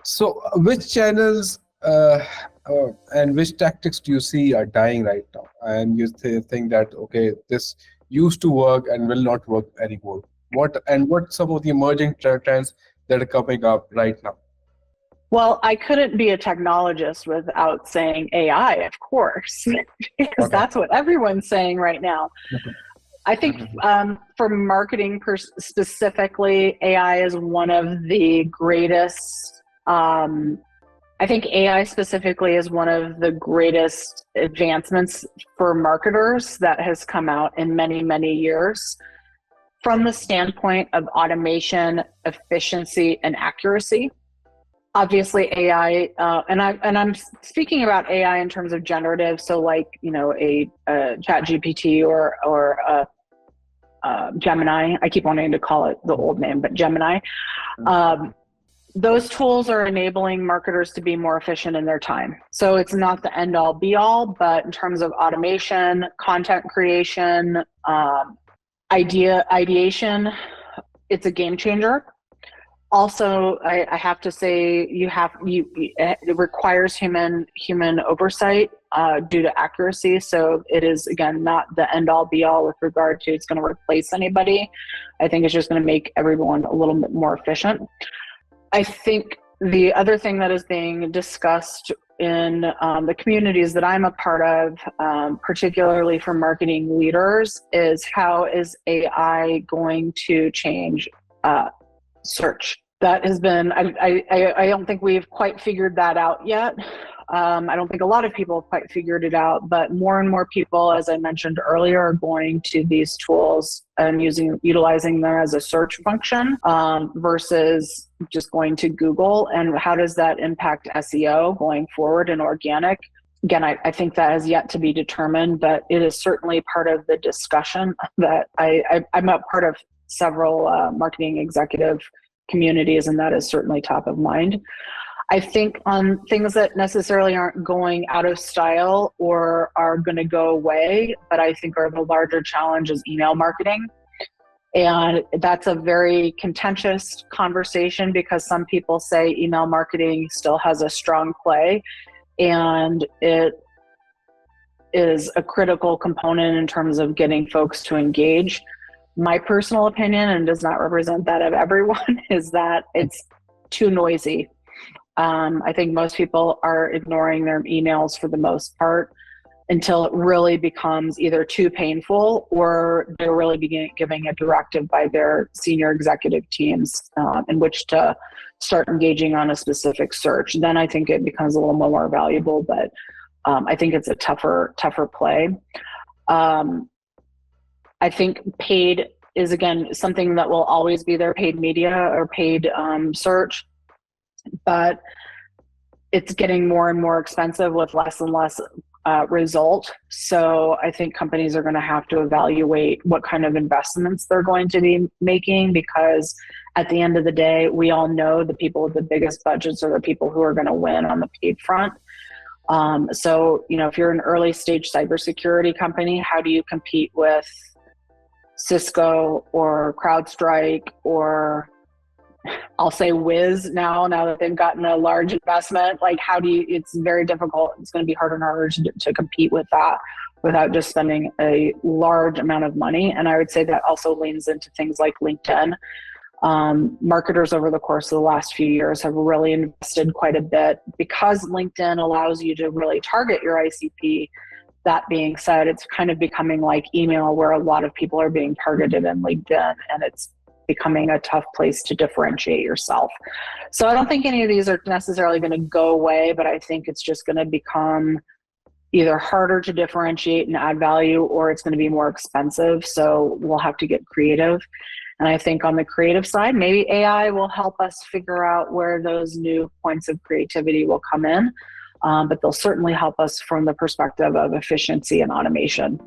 So, which channels and which tactics do you see are dying right now? And you think that okay, this used to work and will not work anymore. What some of the emerging trends that are coming up right now? Well, I couldn't be a technologist without saying AI, of course, because Okay. that's what everyone's saying right now. I think Mhm. for marketing specifically, AI is one of the greatest. I think AI specifically is one of the greatest advancements for marketers that has come out in many, many years from the standpoint of automation, efficiency, and accuracy. Obviously, AI, and I'm speaking about AI in terms of generative, so like a Chat GPT or Gemini. I keep wanting to call it the old name, but Gemini. Um, those tools are enabling marketers to be more efficient in their time. So it's not the end all be all, but in terms of automation, content creation, ideation, it's a game changer. Also, I have to say it requires human oversight due to accuracy. So it is, again, not the end all be all with regard to it's going to replace anybody. I think it's just going to make everyone a little bit more efficient. I think the other thing that is being discussed in the communities that I'm a part of, particularly for marketing leaders, is how is AI going to change search? That has been, I don't think we've quite figured that out yet. I don't think a lot of people have quite figured it out, but more and more people, as I mentioned earlier, are going to these tools and utilizing them as a search function versus just going to Google. And how does that impact SEO going forward and organic? Again, I think that has yet to be determined, but it is certainly part of the discussion that I'm a part of several marketing executive communities, and that is certainly top of mind. I think on things that necessarily aren't going out of style or are going to go away, but I think are the larger challenge is email marketing. And that's a very contentious conversation because some people say email marketing still has a strong play and it is a critical component in terms of getting folks to engage. My personal opinion, and does not represent that of everyone, is that it's too noisy. I think most people are ignoring their emails for the most part until it really becomes either too painful or they're really giving a directive by their senior executive teams in which to start engaging on a specific search. Then I think it becomes a little more valuable, but I think it's a tougher play. I think paid is, again, something that will always be there, paid media or paid search, but it's getting more and more expensive with less and less result. So I think companies are going to have to evaluate what kind of investments they're going to be making, because at the end of the day, we all know the people with the biggest budgets are the people who are going to win on the paid front. So, if you're an early stage cybersecurity company, how do you compete with Cisco or CrowdStrike, or I'll say Wiz now that they've gotten a large investment? Like, it's very difficult. It's going to be harder and harder to compete with that without just spending a large amount of money. And I would say that also leans into things like LinkedIn. Marketers over the course of the last few years have really invested quite a bit because LinkedIn allows you to really target your ICP. That being said, it's kind of becoming like email, where a lot of people are being targeted in LinkedIn, and it's becoming a tough place to differentiate yourself. So I don't think any of these are necessarily going to go away, but I think it's just going to become either harder to differentiate and add value, or it's going to be more expensive. So we'll have to get creative. And I think on the creative side, maybe AI will help us figure out where those new points of creativity will come in. But they'll certainly help us from the perspective of efficiency and automation.